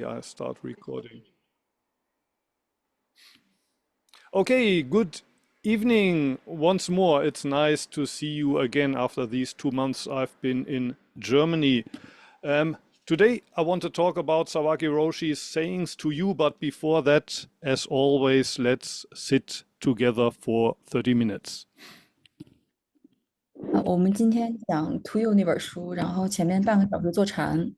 I start recording. Okay, good evening once more. It's nice to see you again after these 2 months I've been in Germany. Um, Today I want to talk about Sawaki Roshi's sayings to you, but before that, as always, let's sit together for 30 minutes. 我们今天讲《To You》那本书，然后前面半个小时坐禅。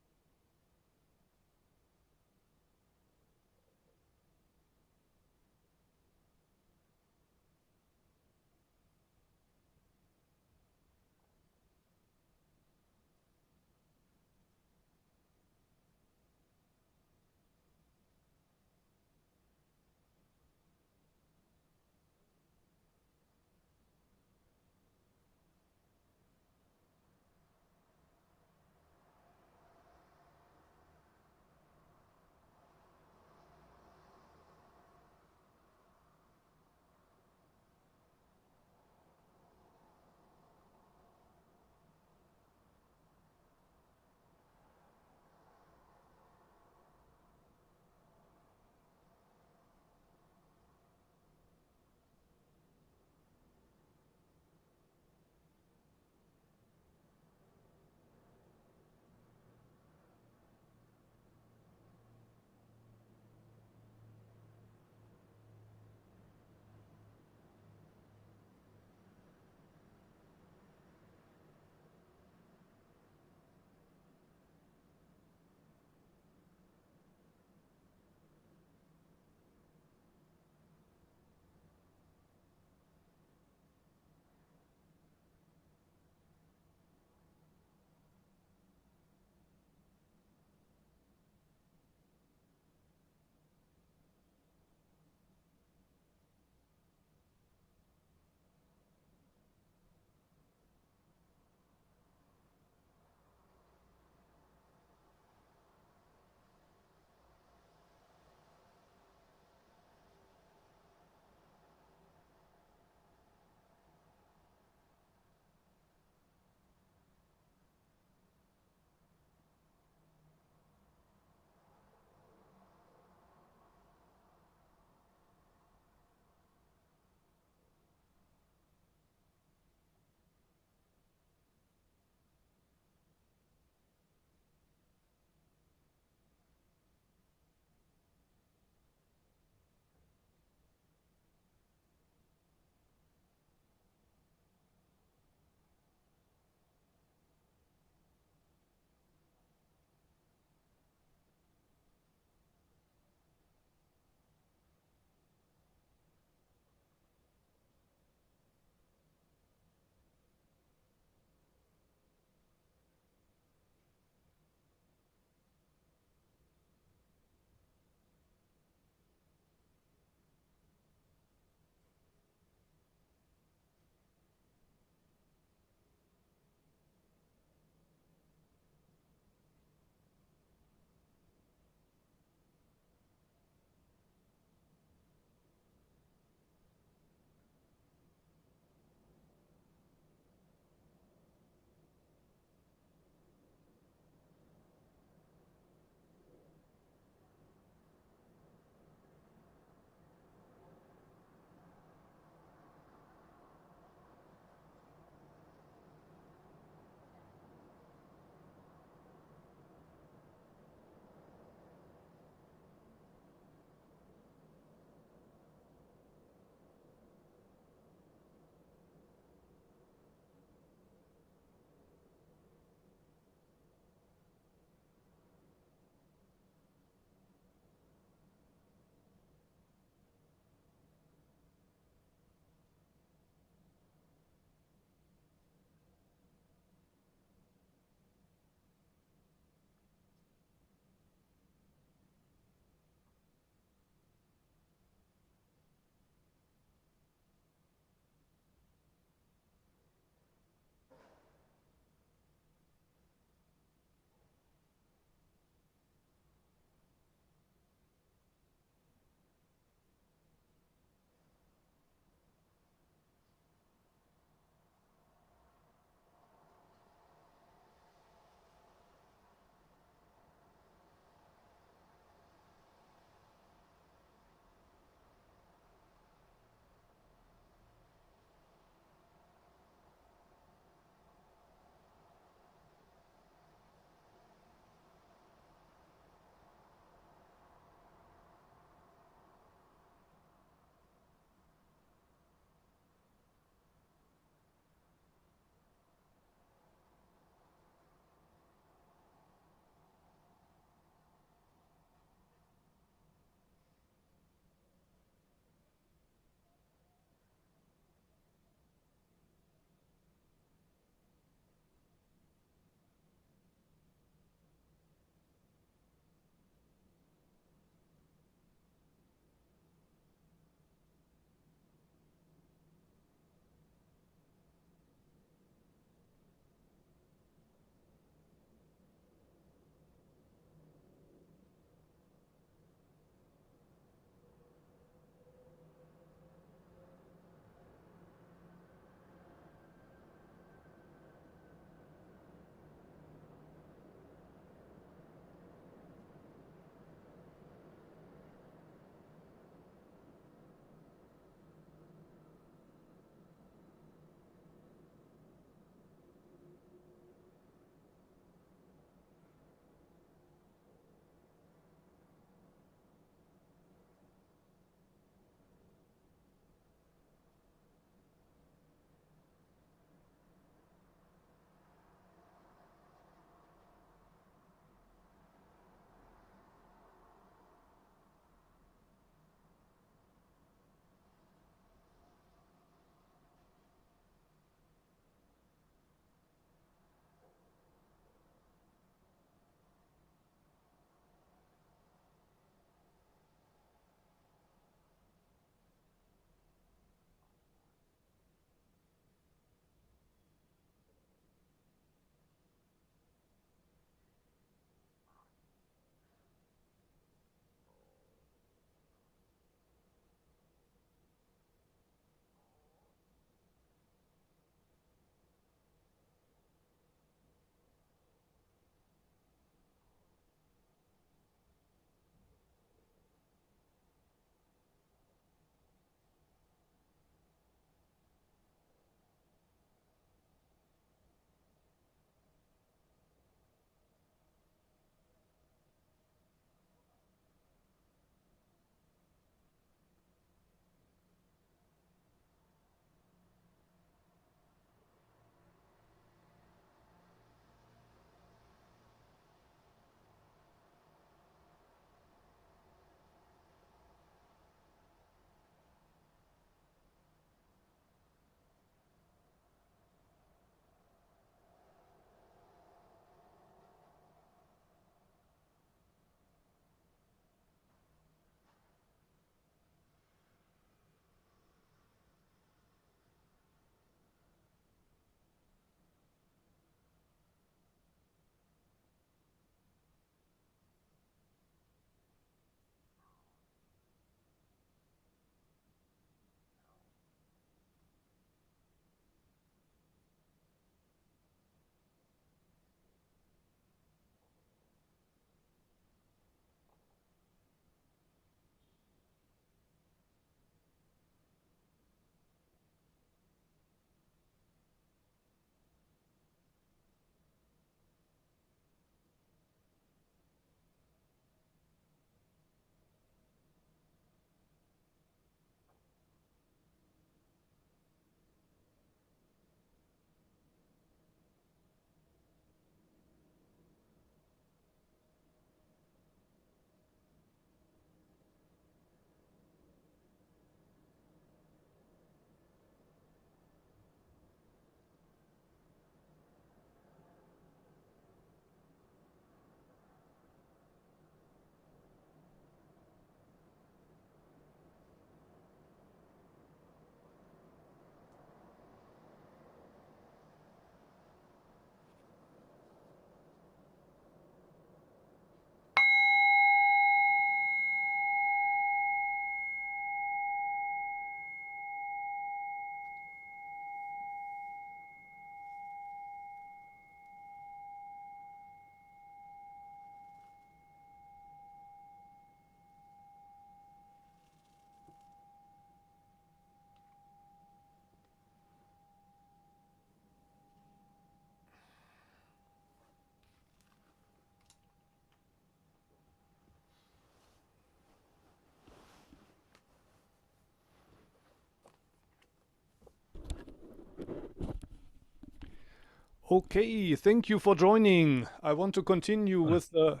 Okay, thank you for joining. I want to continue with the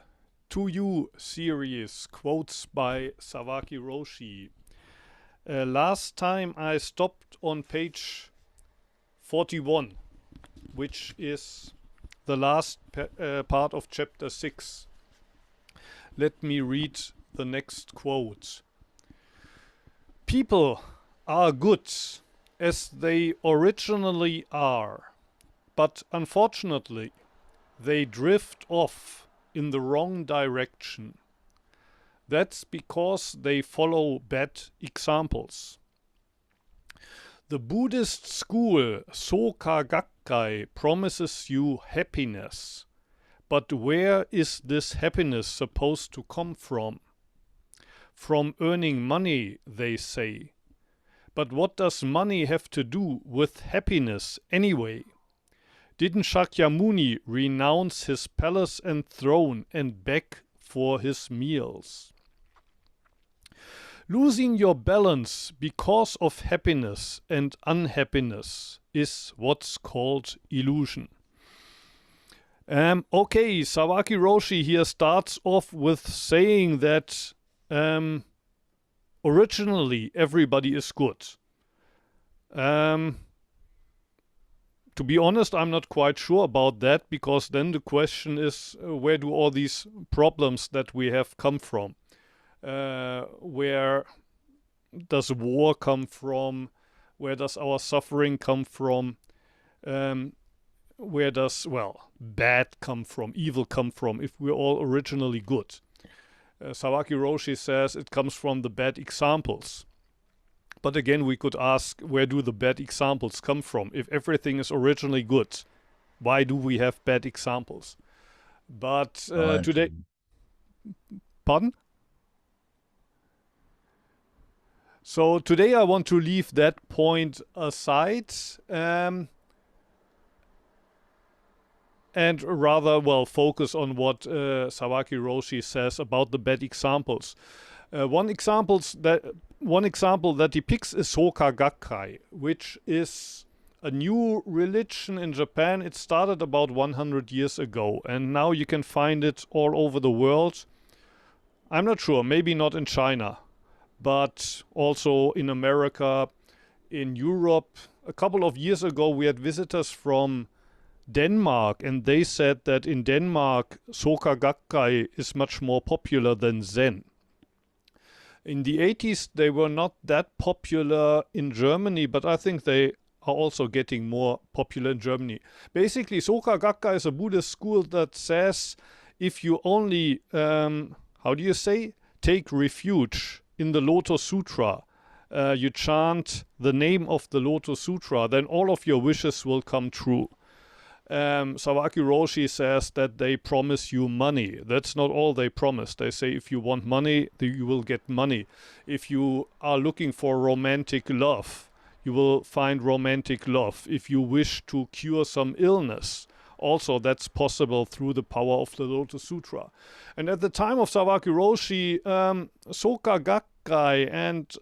To You series, quotes by Sawaki Roshi. Last time I stopped on page 41, which is the last part of chapter 6. Let me read the next quote. People are good as they originally are, but unfortunately they drift off in the wrong direction. That's because they follow bad examples. The Buddhist school Sōkagakkai promises you happiness. But where is this happiness supposed to come from? From earning money, they say. But what does money have to do with happiness anyway? Didn't Shakyamuni renounce his palace and throne and beg for his meals? Losing your balance because of happiness and unhappiness is what's called illusion. Okay, Sawaki Roshi here starts off with saying that originally everybody is good. To be honest, I'm not quite sure about that, because then the question is, where do all these problems that we have come from? Where does war come from? Where does our suffering come from? Where does, bad come from, evil come from, if we're all originally good? Sawaki Roshi says it comes from the bad examples. But again, we could ask, where do the bad examples come from? If everything is originally good, why do we have bad examples? But today... Pardon? So today I want to leave that point aside and rather, focus on what Sawaki Roshi says about the bad examples. One example that he picks is Sōkagakkai, which is a new religion in Japan. It started about 100 years ago, and now you can find it all over the world. I'm not sure, maybe not in China, but also in America, in Europe. A couple of years ago, we had visitors from Denmark, and they said that in Denmark, Sōkagakkai is much more popular than Zen. In the 80s, they were not that popular in Germany, but I think they are also getting more popular in Germany. Basically, Sōkagakkai is a Buddhist school that says if you only, take refuge in the Lotus Sutra, you chant the name of the Lotus Sutra, then all of your wishes will come true. Sawaki Roshi says that they promise you money. That's not all they promise. They say if you want money, you will get money. If you are looking for romantic love, you will find romantic love. If you wish to cure some illness, also that's possible through the power of the Lotus Sutra. And at the time of Sawaki Roshi, Sōkagakkai and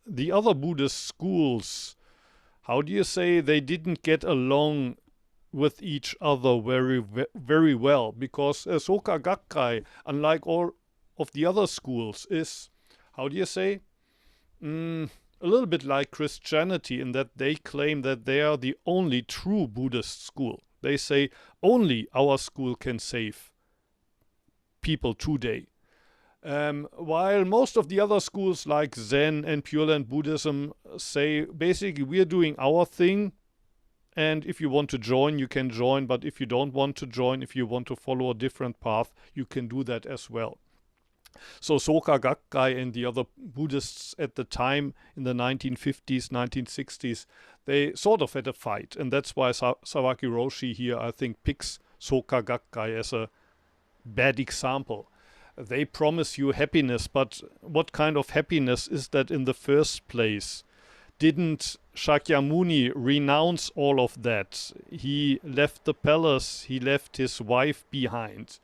the other Buddhist schools, they didn't get along with each other very well, because Sōkagakkai, unlike all of the other schools, is a little bit like Christianity, in that they claim that they are the only true Buddhist school. They say only our school can save people today. While most of the other schools like Zen and Pure Land Buddhism say basically we're doing our thing, and if you want to join, you can join. But if you don't want to join, if you want to follow a different path, you can do that as well. So Sōkagakkai and the other Buddhists at the time, in the 1950s, 1960s, they sort of had a fight. And that's why Sawaki Roshi here, I think, picks Sōkagakkai as a bad example. They promise you happiness, but what kind of happiness is that in the first place? Didn't Shakyamuni renounce all of that? He left the palace, he left his wife behind.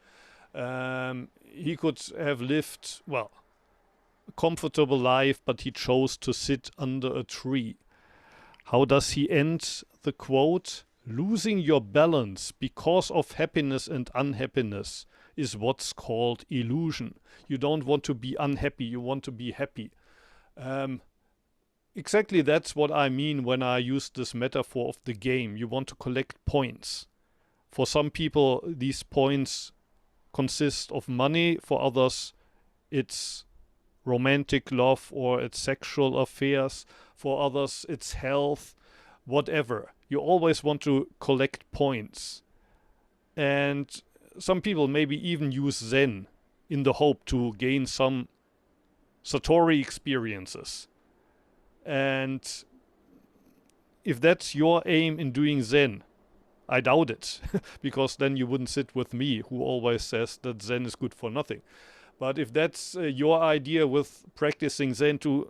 He could have lived, a comfortable life, but he chose to sit under a tree. How does he end the quote? Losing your balance because of happiness and unhappiness is what's called illusion. You don't want to be unhappy, you want to be happy. Um, exactly that's what I mean when I use this metaphor of the game. You want to collect points. For some people, these points consist of money. For others, it's romantic love or it's sexual affairs. For others, it's health, whatever. You always want to collect points. And some people maybe even use Zen in the hope to gain some Satori experiences. And if that's your aim in doing Zen, I doubt it, because then you wouldn't sit with me, who always says that Zen is good for nothing. But if that's your idea with practicing Zen to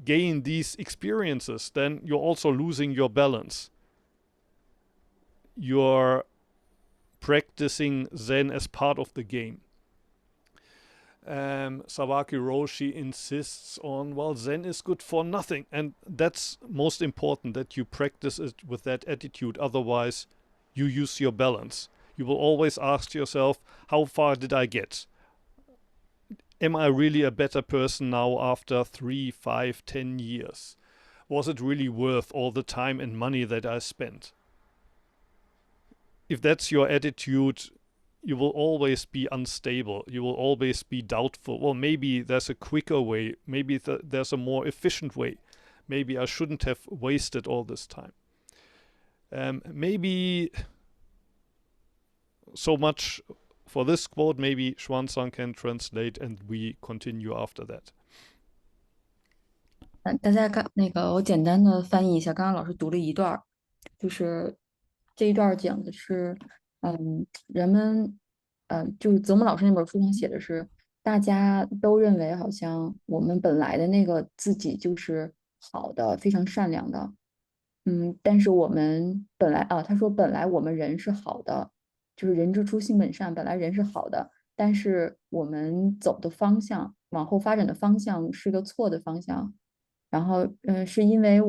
gain these experiences, then you're also losing your balance. You're practicing Zen as part of the game. Sawaki Roshi insists on, well, Zen is good for nothing. And that's most important, that you practice it with that attitude. Otherwise, you use your balance. You will always ask yourself, how far did I get? Am I really a better person now after 3, 5, 10 years? Was it really worth all the time and money that I spent? If that's your attitude, you will always be unstable. You will always be doubtful. Well, maybe there's a quicker way. Maybe there's a more efficient way. Maybe I shouldn't have wasted all this time. Maybe so much for this quote. Maybe Xuanzang can translate and we continue after that. 大家我简单的翻译一下，刚刚老师读了一段儿，就是这一段儿讲的是，人们，就是泽姆老师那本书上写的是，大家都认为好像我们本来的那个自己就是好的，非常善良的，但是我们本来他说本来我们人是好的，就是人之初性本善，本来人是好的，但是我们走的方向，往后发展的方向是个错的方向。然后，是因为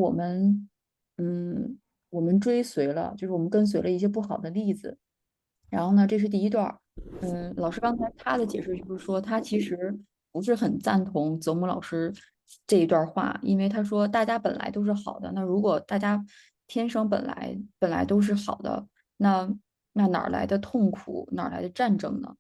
嗯，我们追随了，就是我们跟随了一些不好的例子。然后呢，这是第一段儿。老师刚才他的解释就是说，他其实不是很赞同泽姆老师这一段话，因为他说大家本来都是好的，那如果大家天生本来都是好的，那哪儿来的痛苦，哪儿来的战争呢？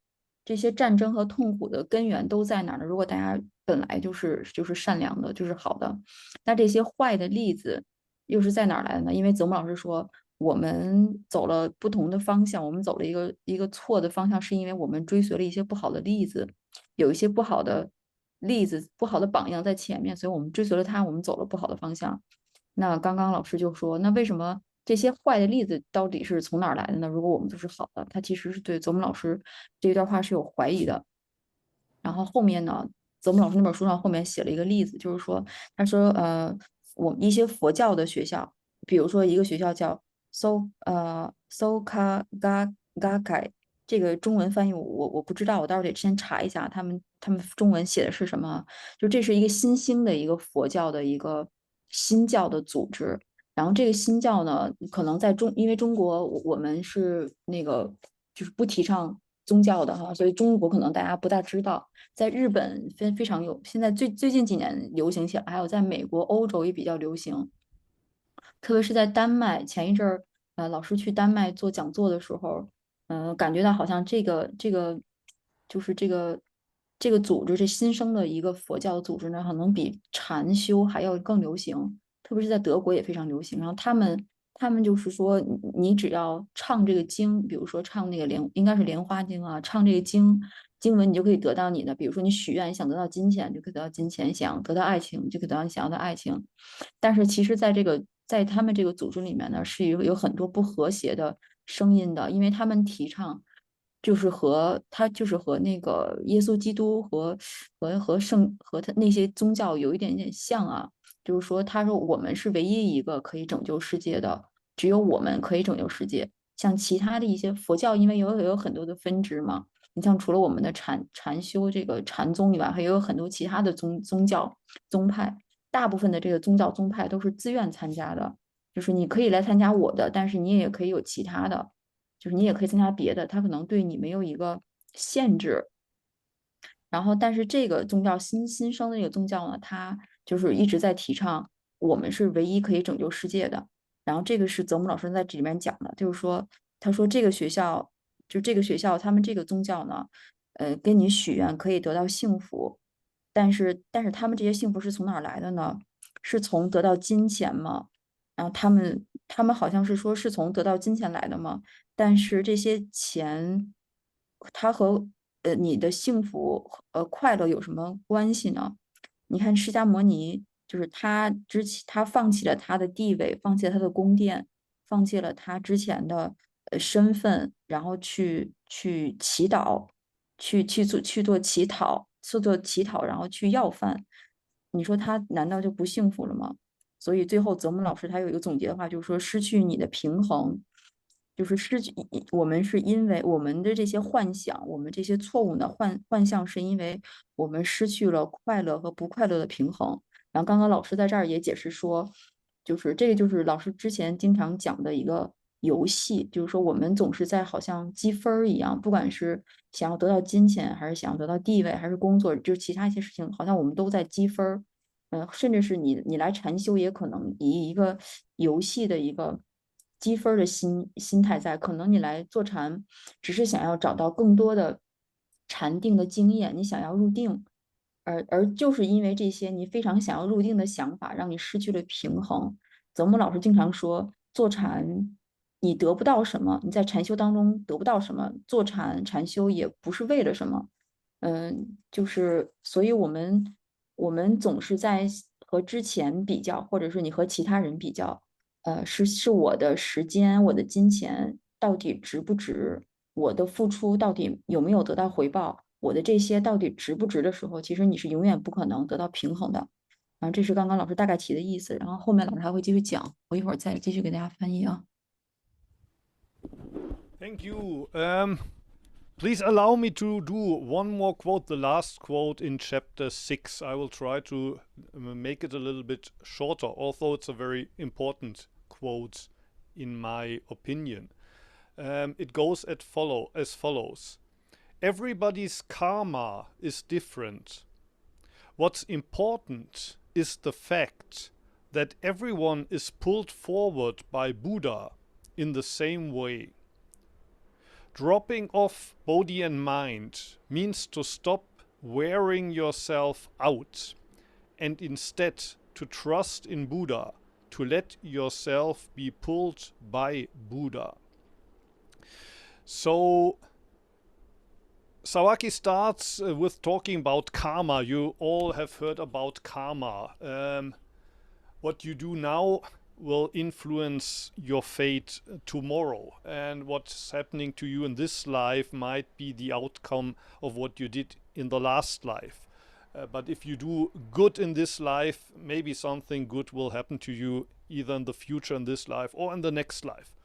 这些战争和痛苦的根源都在哪儿呢？如果大家本来就是善良的，就是好的，那这些坏的例子又是在哪儿来的呢？因为泽姆老师说，我们走了不同的方向，我们走了一个错的方向，是因为我们追随了一些不好的例子，有一些不好的例子、不好的榜样在前面，所以我们追随了他，我们走了不好的方向。那刚刚老师就说，那为什么这些坏的例子到底是从哪儿来的呢？如果我们都是好的，他其实是对泽姆老师这一段话是有怀疑的。然后后面呢，泽姆老师那本书上后面写了一个例子，就是说，他说，我们一些佛教的学校，比如说一个学校叫 Sōkagakkai，这个中文翻译我不知道，我待会儿得先查一下他们中文写的是什么。就这是一个新兴的一个佛教的一个新教的组织。然后这个新教呢，可能因为中国我们是那个就是不提倡宗教的哈，所以中国可能大家不大知道。在日本非常有，现在最近几年流行起来，还有在美国、欧洲也比较流行。特别是在丹麦，前一阵儿，老师去丹麦做讲座的时候，感觉到好像就是这个组织，这新生的一个佛教组织呢，可能比禅修还要更流行，特别是在德国也非常流行。然后他们就是说，你只要唱这个经，比如说唱那个应该是莲花经啊，唱这个经文，你就可以得到你的，比如说你许愿，你想得到金钱，就可以得到金钱；想得到爱情，就可以得到你想要的爱情。但是其实在他们这个组织里面呢，是有很多不和谐的声音的，因为他们提倡就是和那个耶稣基督和他那些宗教有一点点像啊，就是说他说我们是唯一一个可以拯救世界的，只有我们可以拯救世界。像其他的一些佛教，因为有很多的分支嘛，你像除了我们的禅修这个禅宗以外，还有很多其他的宗教宗派。大部分的这个宗教宗派都是自愿参加的，就是你可以来参加我的，但是你也可以有其他的，就是你也可以参加别的，它可能对你没有一个限制。然后，但是这个宗教新生的这个宗教呢，它就是一直在提倡我们是唯一可以拯救世界的。然后这个是泽姆老师在这里面讲的，就是说，他说这个学校就这个学校他们这个宗教呢，跟你许愿可以得到幸福，但是他们这些幸福是从哪儿来的呢？是从得到金钱吗？然后他们好像是说是从得到金钱来的吗？但是这些钱，它和你的幸福快乐有什么关系呢？你看释迦摩尼，就是他放弃了他的地位，放弃了他的宫殿，放弃了他之前的身份，然后去祈祷，去做乞讨，然后去要饭。你说他难道就不幸福了吗？所以最后泽木老师他有一个总结的话，就是说失去你的平衡，就是失去我们是因为我们的这些幻想，我们这些错误的幻象，是因为我们失去了快乐和不快乐的平衡。然后刚刚老师在这儿也解释说，就是这个就是老师之前经常讲的一个游戏，就是说我们总是在好像积分儿一样，不管是想要得到金钱，还是想要得到地位，还是工作，就是其他一些事情，好像我们都在积分儿。甚至是你来禅修，也可能以一个游戏的一个积分的心态在，可能你来坐禅，只是想要找到更多的禅定的经验，你想要入定，而就是因为这些你非常想要入定的想法，让你失去了平衡。泽木老师经常说，坐禅你得不到什么，你在禅修当中得不到什么，坐禅修也不是为了什么。就是所以我们总是在和之前比较，或者是你和其他人比较，是我的时间，我的金钱到底值不值？我的付出到底有没有得到回报？我的这些到底值不值的时候，其实你是永远不可能得到平衡的。然后这是刚刚老师大概提的意思，然后后面老师还会继续讲，我一会儿再继续给大家翻译啊。Thank you. Please allow me to do one more quote, the last quote in chapter 6. I will try to make it a little bit shorter, although it's a very important quote in my opinion. It goes as follows. Everybody's karma is different. What's important is the fact that everyone is pulled forward by Buddha in the same way. Dropping off body and mind means to stop wearing yourself out and instead to trust in Buddha, to let yourself be pulled by Buddha. So Sawaki starts with talking about karma. You all have heard about karma. What you do now will influence your fate tomorrow, and what's happening to you in this life might be the outcome of what you did in the last life. But if you do good in this life, maybe something good will happen to you either in the future in this life or in the next life.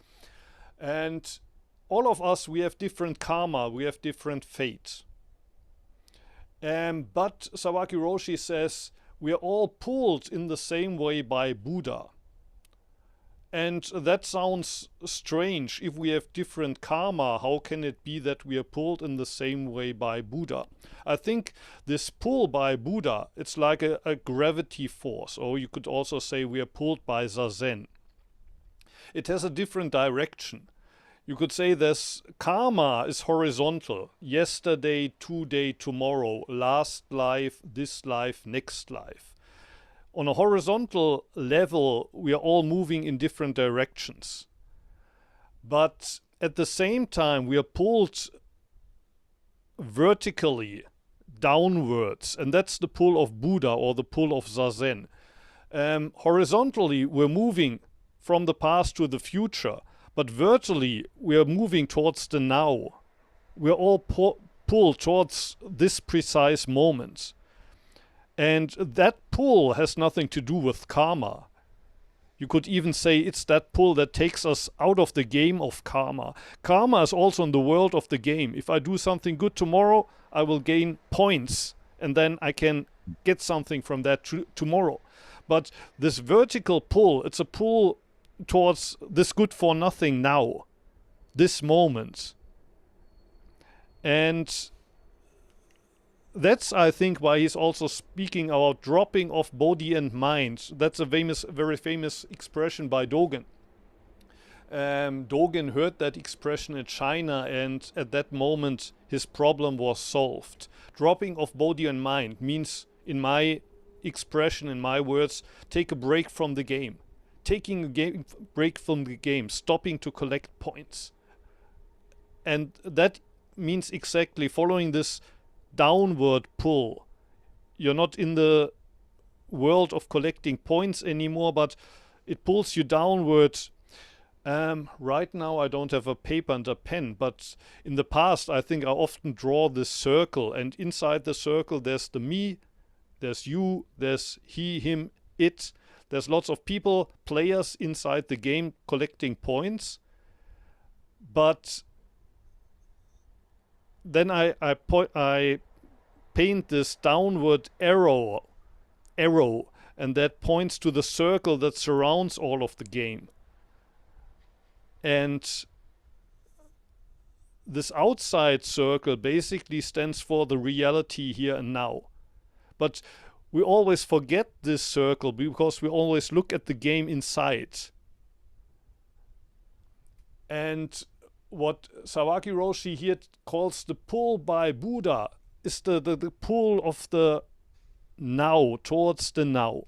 And all of us, we have different karma, we have different fate. But Sawaki Roshi says we are all pulled in the same way by Buddha. And that sounds strange. If we have different karma, how can it be that we are pulled in the same way by Buddha? I think this pull by Buddha, it's like a gravity force, or you could also say we are pulled by Zazen. It has a different direction. You could say this karma is horizontal. Yesterday, today, tomorrow, last life, this life, next life. On a horizontal level, we are all moving in different directions. But at the same time, we are pulled vertically downwards, and that's the pull of Buddha or the pull of Zazen. Horizontally, we're moving from the past to the future, but vertically, we are moving towards the now. We're all pulled towards this precise moment. And that pull has nothing to do with karma. You could even say it's that pull that takes us out of the game of karma. Karma is also in the world of the game. If I do something good tomorrow, I will gain points, and then I can get something from that tomorrow. But this vertical pull, it's a pull towards this good for nothing now, this moment. And that's, I think, why he's also speaking about dropping of body and mind. That's a very famous expression by Dogen. Dogen heard that expression in China, and at that moment his problem was solved. Dropping of body and mind means, in my expression, in my words, take a break from the game. Taking a break from the game, stopping to collect points. And that means exactly following this downward pull. You're not in the world of collecting points anymore, but it pulls you downward. Right now I don't have a paper and a pen, but in the past I think I often draw this circle, and inside the circle there's the me, there's you, there's he, him, it. There's lots of people, players inside the game collecting points. But then I paint this downward arrow, and that points to the circle that surrounds all of the game. And this outside circle basically stands for the reality here and now. But we always forget this circle because we always look at the game inside. And what Sawaki Roshi here calls the pull by Buddha is the pull of the now, towards the now.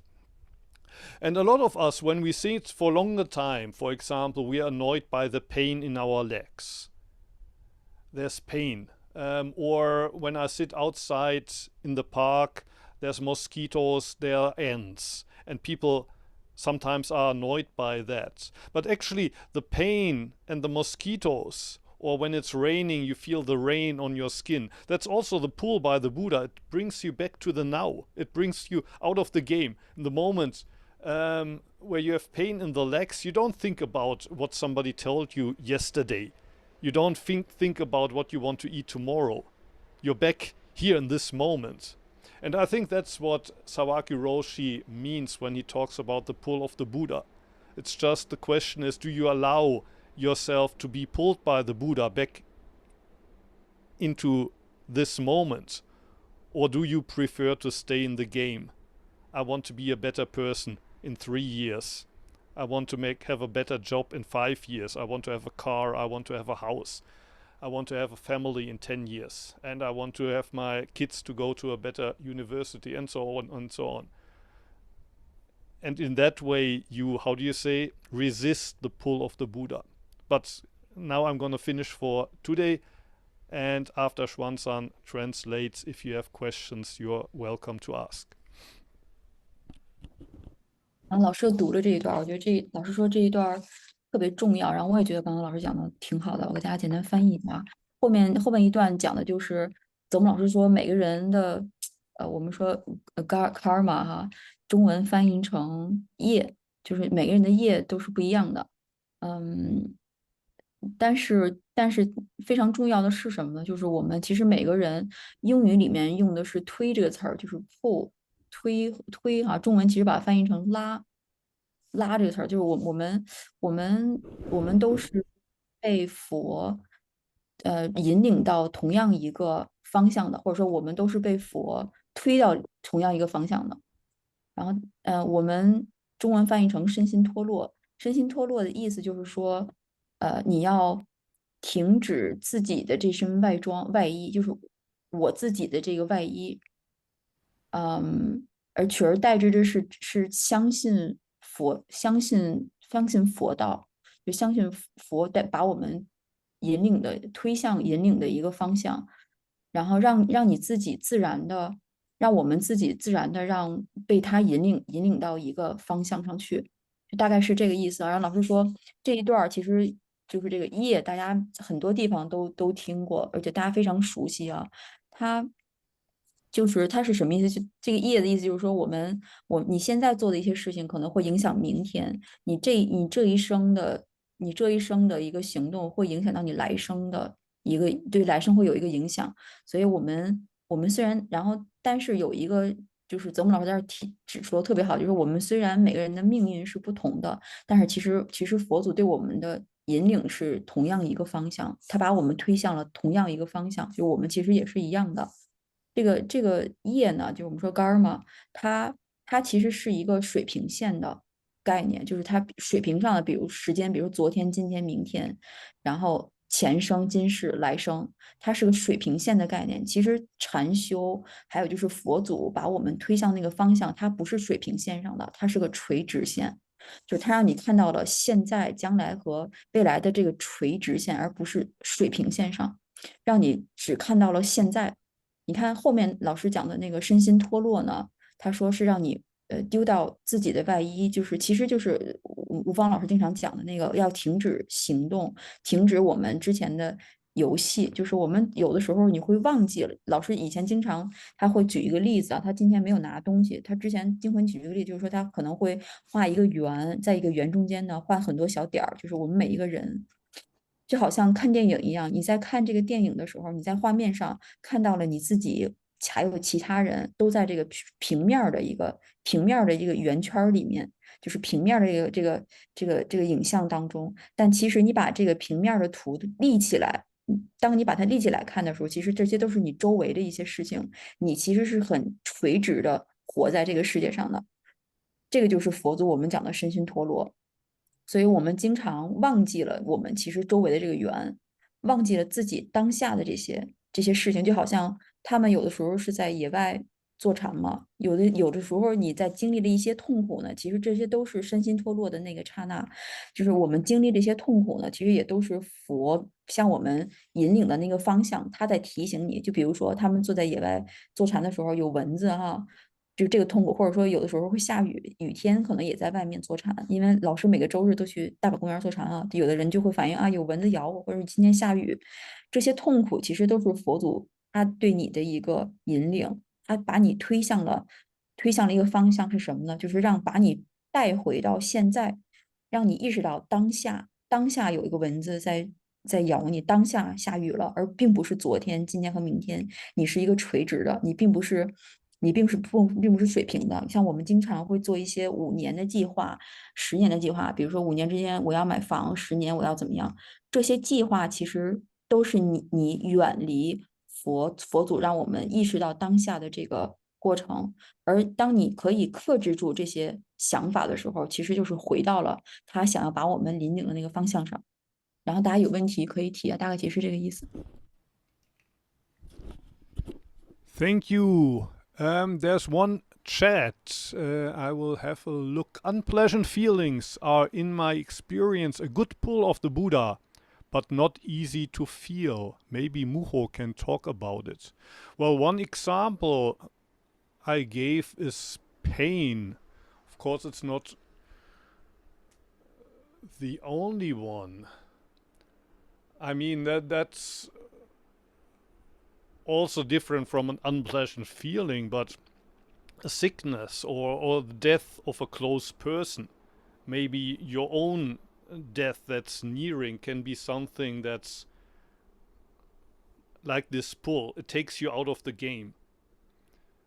And a lot of us, when we sit for longer time, for example, we are annoyed by the pain in our legs. There's pain. Or when I sit outside in the park, there's mosquitoes, there are ants. And people sometimes are annoyed by that. But actually, the pain and the mosquitoes, or when it's raining, you feel the rain on your skin. That's also the pull by the Buddha. It brings you back to the now. It brings you out of the game. In the moment where you have pain in the legs, you don't think about what somebody told you yesterday. You don't think about what you want to eat tomorrow. You're back here in this moment. And I think that's what Sawaki Roshi means when he talks about the pull of the Buddha. It's just the question is, do you allow yourself to be pulled by the Buddha back into this moment? Or do you prefer to stay in the game? I want to be a better person in 3 years. I want to have a better job in 5 years. I want to have a car. I want to have a house. I want to have a family in 10 years. And I want to have my kids to go to a better university, and so on and so on. And in that way, you, how do you say, resist the pull of the Buddha. But now I'm going to finish for today. And after Xuanzang translates, if you have questions, you're welcome to ask. 然后老师又读了这一段儿，我觉得老师说这一段儿特别重要，然后我也觉得刚刚老师讲的挺好的，我给大家简单翻译一下。后面一段讲的就是泽木老师说每个人的我们说karma 哈，中文翻译成业，就是每个人的业都是不一样的。但是非常重要的是什么呢？就是我们其实每个人英语里面用的是推这个词儿，就是 pull。推哈，中文其实把它翻译成拉这个词儿，就是我们都是被佛引领到同样一个方向的，或者说我们都是被佛推到同样一个方向的。然后我们中文翻译成身心脱落，身心脱落的意思就是说，你要停止自己的这身外衣，就是我自己的这个外衣。而取而代之的是相信佛道，就相信佛把我们推向引领的一个方向，然后让你自己自然的，让我们自己自然的被他引领到一个方向上去，就大概是这个意思啊。然后老师说这一段其实就是这个业，大家很多地方都听过，而且大家非常熟悉啊。它是什么意思？就这个业的意思就是说，你现在做的一些事情可能会影响明天，你这一生的一个行动会影响到你来生的对来生会有一个影响。所以我们虽然但是有一个就是泽木老师在这儿指出的特别好，就是我们虽然每个人的命运是不同的，但是其实佛祖对我们的引领是同样一个方向，他把我们推向了同样一个方向，就我们其实也是一样的。这个业呢，就是我们说杆儿嘛，它其实是一个水平线的概念，就是它水平上的，比如时间，比如昨天、今天、明天，然后前生、今世、来生，它是个水平线的概念。其实禅修还有就是佛祖把我们推向那个方向，它不是水平线上的，它是个垂直线。就是它让你看到了现在、将来和未来的这个垂直线，而不是水平线上，让你只看到了现在。你看后面老师讲的那个身心脱落呢，他说是让你丢掉自己的外衣，就是其实就是吴芳老师经常讲的那个要停止行动，停止我们之前的游戏，就是我们有的时候你会忘记了。老师以前经常他会举一个例子啊，他今天没有拿东西，他之前经常举一个例子，就是说他可能会画一个圆，在一个圆中间呢画很多小点儿，就是我们每一个人。就好像看电影一样，你在看这个电影的时候，你在画面上看到了你自己，还有其他人都在这个平面的一个圆圈里面，就是平面的这个影像当中。但其实你把这个平面的图立起来，当你把它立起来看的时候，其实这些都是你周围的一些事情，你其实是很垂直的活在这个世界上的。这个就是佛祖我们讲的身心陀螺。所以我们经常忘记了我们其实周围的这个缘，忘记了自己当下的这些事情，就好像他们有的时候是在野外坐禅嘛，有的时候你在经历了一些痛苦呢，其实这些都是身心脱落的那个刹那，就是我们经历这些痛苦呢，其实也都是佛向我们引领的那个方向，他在提醒你。就比如说他们坐在野外坐禅的时候有蚊子哈，就这个痛苦，或者说有的时候会下雨，雨天可能也在外面坐禅，因为老师每个周日都去大本公园坐禅啊，有的人就会反映啊有蚊子咬我，或者今天下雨，这些痛苦其实都是佛祖他对你的一个引领，他把你推向了一个方向是什么呢？就是把你带回到现在，让你意识到当下，当下有一个蚊子在咬你，当下下雨了，而并不是昨天、今天和明天，你是一个垂直的，你并不是水平的。像我们经常会做一些5年的计划、10年的计划，比如说5年之间我要买房，10年我要怎么样？这些计划其实都是你远离佛祖，让我们意识到当下的这个过程。而当你可以克制住这些想法的时候，其实就是回到了他想要把我们引领的那个方向上。然后大家有问题可以提啊，大概其实这个意思。Thank you. There's one chat. I will have a look. Unpleasant feelings are, in my experience, a good pull of the Buddha, but not easy to feel. Maybe Muho can talk about it. Well, one example I gave is pain. Of course, it's not the only one. I mean that's also different from an unpleasant feeling, but a sickness or the death of a close person, maybe your own death that's nearing, can be something that's like this pull. It takes you out of the game.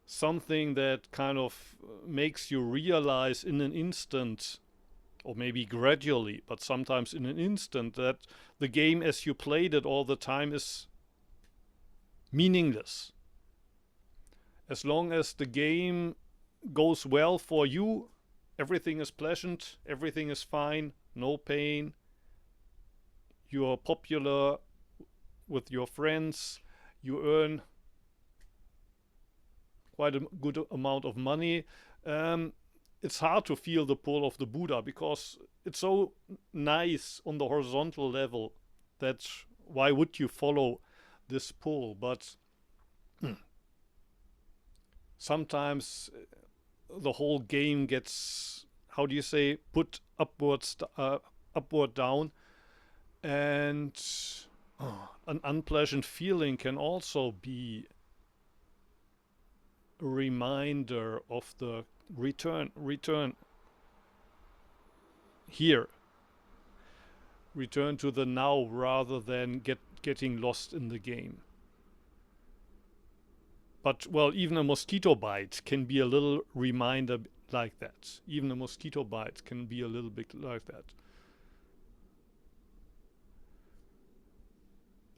Something that kind of makes you realize in an instant, or maybe gradually, but sometimes in an instant, that the game as you played it all the time is meaningless. As long as the game goes well for you, everything is pleasant, everything is fine, no pain, you are popular with your friends, you earn quite a good amount of money. It's hard to feel the pull of the Buddha because it's so nice on the horizontal level that why would you follow this pull? But sometimes the whole game gets, how do you say, put upward down, and an unpleasant feeling can also be a reminder of the return here, return to the now rather than getting lost in the game. But well, even a mosquito bite can be a little reminder like that. Even a mosquito bite can be a little bit like that.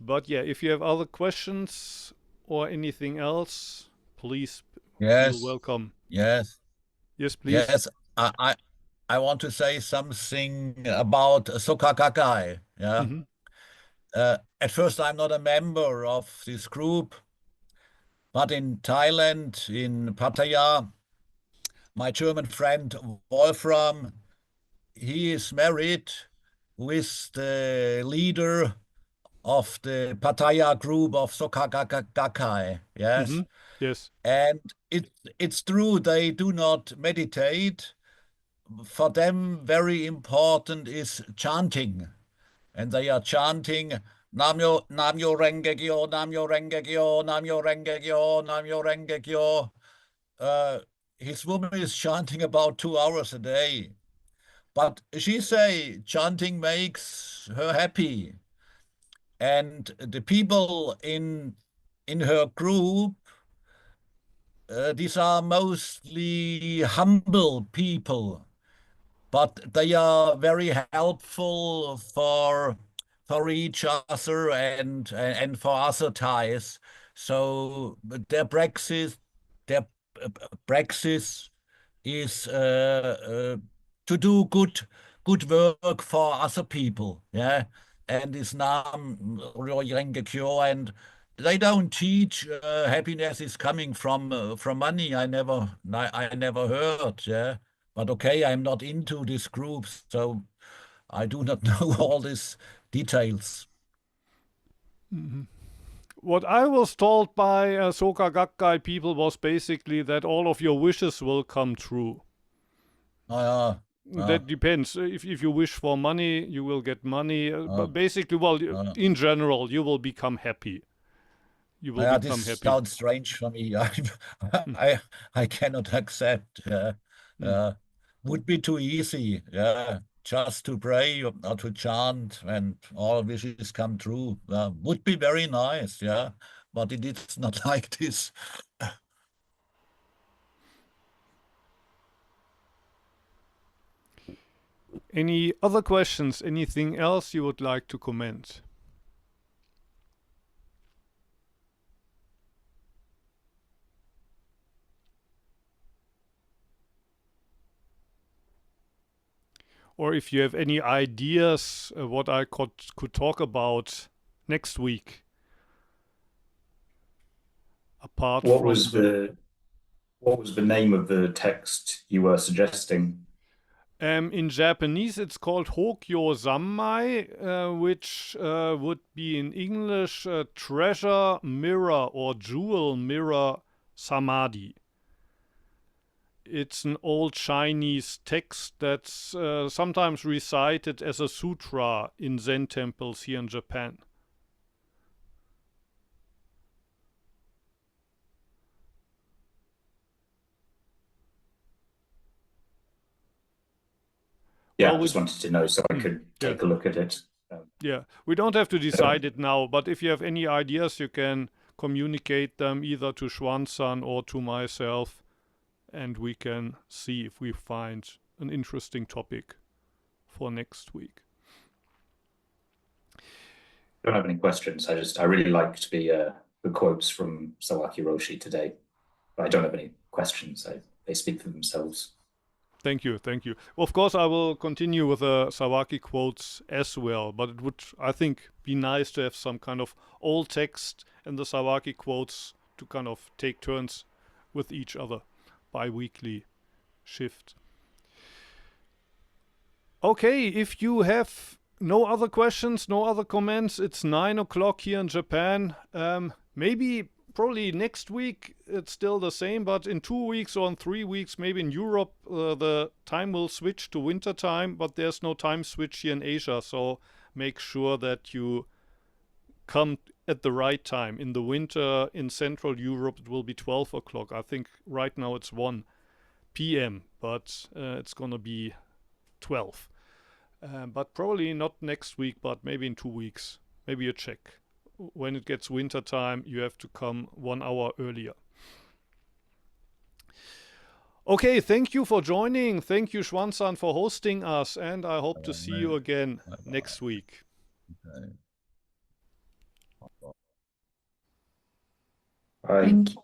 But yeah, if you have other questions or anything else, please feel Yes, welcome. yes, Yes, please. yes. I want to say something about Sōkagakkai. Yeah. Hmm. At first, I'm not a member of this group, but in Thailand, in Pattaya, my German friend Wolfram, he is married with the leader of the Pattaya group of Sōkagakkai. Hmm. Yes. Yes. And it's true, they do not meditate. For them, very important is chanting. And they are chanting Namyo Namyo Renge Kyo, Namyo Renge Kyo, Namyo Renge Kyo, Namyo Renge Kyo. His woman is chanting about 2 hours a day. But she say chanting makes her happy. And the people in her group, these are mostly humble people, but they are very helpful for each other and for other ties. So their praxis is to do good work for other people, yeah, and is Nam Rengekyo, and they don't teach happiness is coming from money. I never heard, yeah. But okay, I'm not into this group, so I do not know all these details. Hmm. What I was told by Sōkagakkai people was basically that all of your wishes will come true. Ah, That depends. If you wish for money, you will get money. But ah, basically, well, ah. in general, you will become happy. You will Yeah, this become happy. sounds strange for me. Mm. I cannot accept. Mm. Uh, would be too easy. Yeah, just to pray or to chant and all wishes come true. Would be very nice. Yeah, but it is not like this. Any other questions? Anything else you would like to comment? Or if you have any ideas what I could talk about next week, apart What from was the name of the text you were suggesting? in Japanese, it's called Hokyo Zammai, which would be in English treasure mirror or jewel mirror samadhi. It's an old Chinese text that's sometimes recited as a sutra in Zen temples here in Japan. Yeah, Well, I just wanted to know so I could yeah. take a look at it. Yeah, we don't have to decide it now, but if you have any ideas, you can communicate them either to Xuan-san or to myself, and we can see if we find an interesting topic for next week. I don't have any questions. I really liked the quotes from Sawaki Roshi today, but I don't have any questions. They speak for themselves. Thank you, thank you. Of course, I will continue with the Sawaki quotes as well, but it would, I think, be nice to have some kind of old text and the Sawaki quotes to kind of take turns with each other, bi-weekly shift. Okay, if you have no other questions, no other comments, it's 9 o'clock here in Japan. Probably next week it's still the same, but in 2 weeks or in 3 weeks, maybe in Europe, the time will switch to winter time, but there's no time switch here in Asia, so make sure that you come at the right time. In the winter in Central Europe, it will be 12 o'clock. I think right now it's 1 p.m., but it's gonna be 12. But probably not next week, but maybe in 2 weeks. Maybe you check. When it gets winter time, you have to come 1 hour earlier. Okay, thank you for joining. Thank you, Xuan-san, for hosting us, and I hope to see you again next week. Okay. Bye. Thank you.